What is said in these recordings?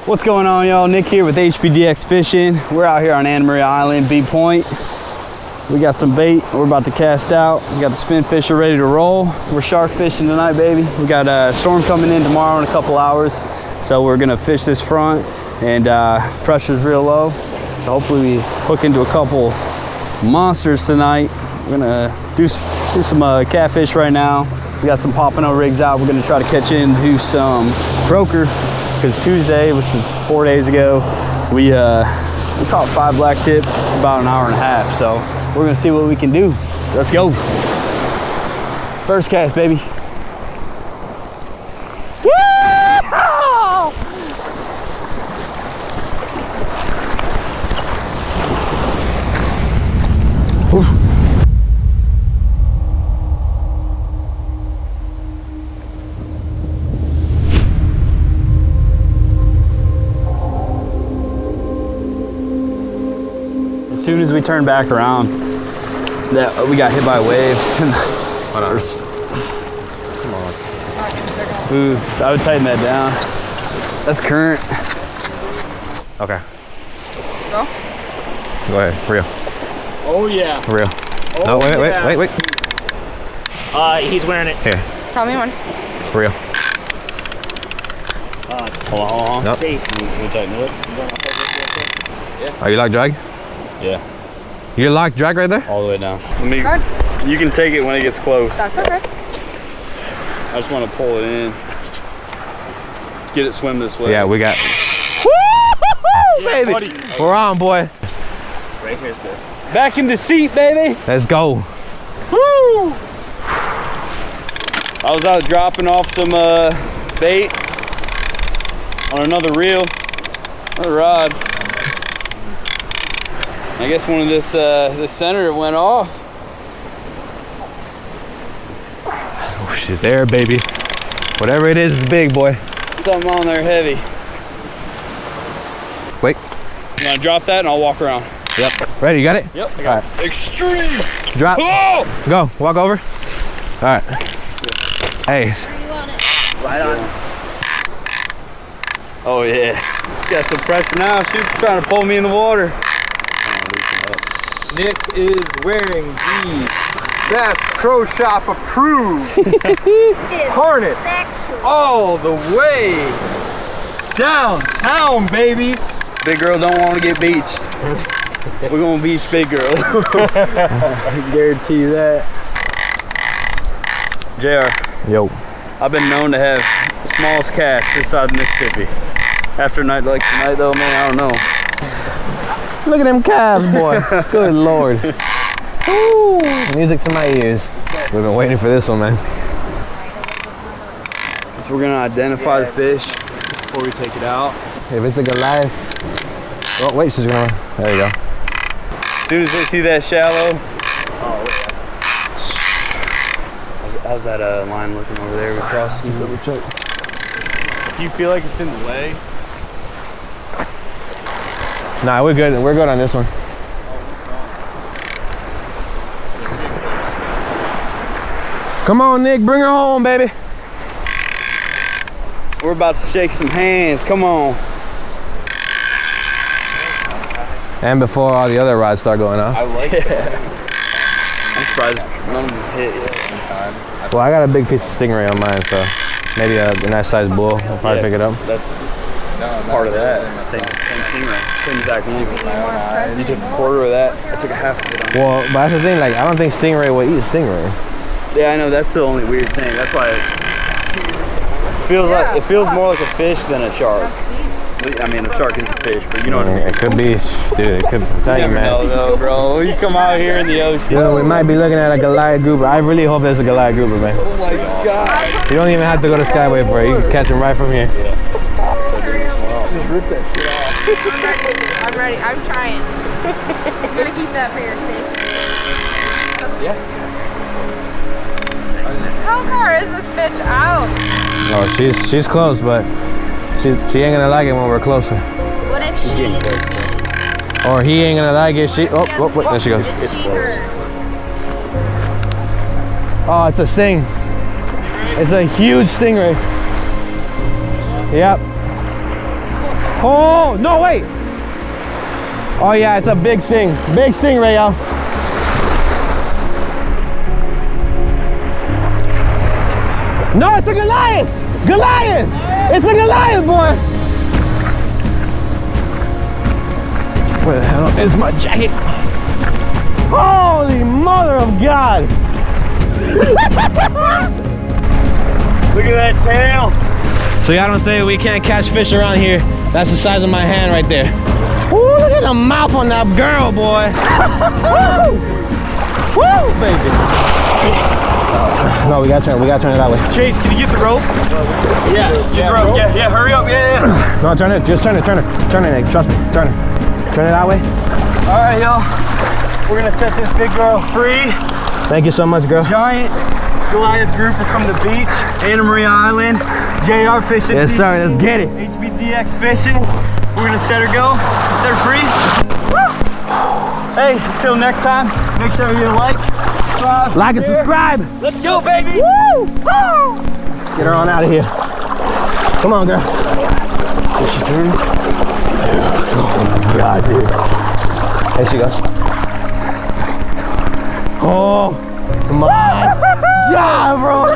What's going on, y'all? Nick here with HBDX Fishing. We're out here on Anna Maria Island, B Point. We got some bait. We're about to cast out. We got the spin fisher ready to roll. We're shark fishing tonight, baby. We got a storm coming in tomorrow in a couple hours. So we're gonna fish this front and pressure's real low. So hopefully we hook into a couple monsters tonight. We're gonna do some catfish right now. We got some pompano rigs out. We're gonna try to catch into some croaker because Tuesday, which was 4 days ago, we caught 5 black tip about an hour and a half. So we're gonna see what we can do. Let's go. First cast, baby. As soon as we turned back around, we got hit by a wave. Come on. Ooh, I would tighten that down. That's current. Okay. Go? Go ahead, real. Oh yeah. Real. Oh, no, wait. He's wearing it. Here. Tell me when. Real. Hold on. Nope. Can we tighten it up? Are you lock drag? Yeah. You lock drag right there? All the way down. You can take it when it gets close. That's okay. I just want to pull it in. Get it swim this way. Yeah, we got. Woo, baby. Buddy. We're on, boy. Right here's good. Back in the seat, baby. Let's go. Woo! I was out dropping off some bait on another reel, another rod. I guess one of this Senator went off. Oh, she's there, baby. Whatever it is big, boy. Something on there heavy. Wait. You wanna drop that and I'll walk around? Yep. Ready? You got it? Yep. I got it. Extreme. Drop. Oh! Go. Walk over. All right. Hey. Right on. Oh yeah. Got some pressure now. She's trying to pull me in the water. Nick is wearing the Bass Pro Shop approved harness all the way downtown, baby. Big girl don't want to get beached. We're gonna beach big girl. I guarantee you that. JR. Yo. I've been known to have the smallest catch this side of Mississippi. After a night like tonight though, man, I don't know. Look at them calves, boy. Good Lord. Woo. Music to my ears. We've been waiting for this one, man. So we're gonna identify the fish before we take it out. If it's a Goliath. Oh, wait, she's gonna. There you go. As soon as they see that shallow. How's that line looking over there? We're crossing. Double check. Do you feel like it's in the way? Nah, we're good. We're good on this one. Come on, Nick. Bring her home, baby. We're about to shake some hands. Come on. And before all the other rods start going off. I like it. I'm surprised none of them hit yet in time. Well, I got a big piece of stingray on mine, so maybe a nice sized bull. I'll probably pick it up. That's part of that. Same stingray. Same exact one. You took a quarter of that. I took a half of it on. Well, but that's the thing. Like, I don't think stingray will eat a stingray. Yeah, I know. That's the only weird thing. That's why it feels like it feels more like a fish than a shark. I mean, a shark is a fish, but you know what I mean. It could be, dude. It could. Tell you, man. Know, though, bro. You come out here in the ocean. Yo, we might be looking at a Goliath Grouper. I really hope there's a Goliath Grouper, man. Oh my God. You don't even have to go to Skyway for it. You can catch him right from here. Yeah. Just rip that shit off. I'm ready. I'm trying. I'm gonna keep that for your safety. Yeah. How far is this bitch out? Oh, she's close, but she ain't gonna like it when we're closer. What if she? Or he ain't gonna like it. She. Oh, wait, there she goes. It's close. Oh, it's a sting. It's a huge stingray. Yep. Oh, no, wait. Oh yeah, it's a big sting. Big stingray, y'all. No, it's a Goliath! Goliath! It's a Goliath, boy! Where the hell is my jacket? Holy mother of God! Look at that tail. So y'all don't say we can't catch fish around here. That's the size of my hand right there. Ooh, look at the mouth on that girl, boy. Woo! Woo, baby. No, we gotta turn it that way. Chase, can you get the rope? Yeah. Yeah, hurry up, yeah. No, turn it, just turn it, Nick, trust me, turn it. Turn it that way. All right, y'all. We're gonna set this big girl free. Thank you so much, girl. Giant Goliath Grouper from the beach, Anna Maria Island, JrFishingTV. Yes, sir, let's get it. HBDX Fishing. We're gonna set her go, set her free. Woo! Hey, until next time, make sure you like, subscribe, Like and share. subscribe. Let's go, baby! Woo! Woo! Let's get her on out of here. Come on, girl. Here she turns. Oh my God, dude. There she goes. Oh, come on. Yeah, bro.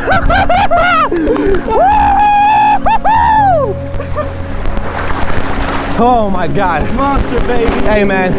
Oh my God. Monster, baby! Hey, man.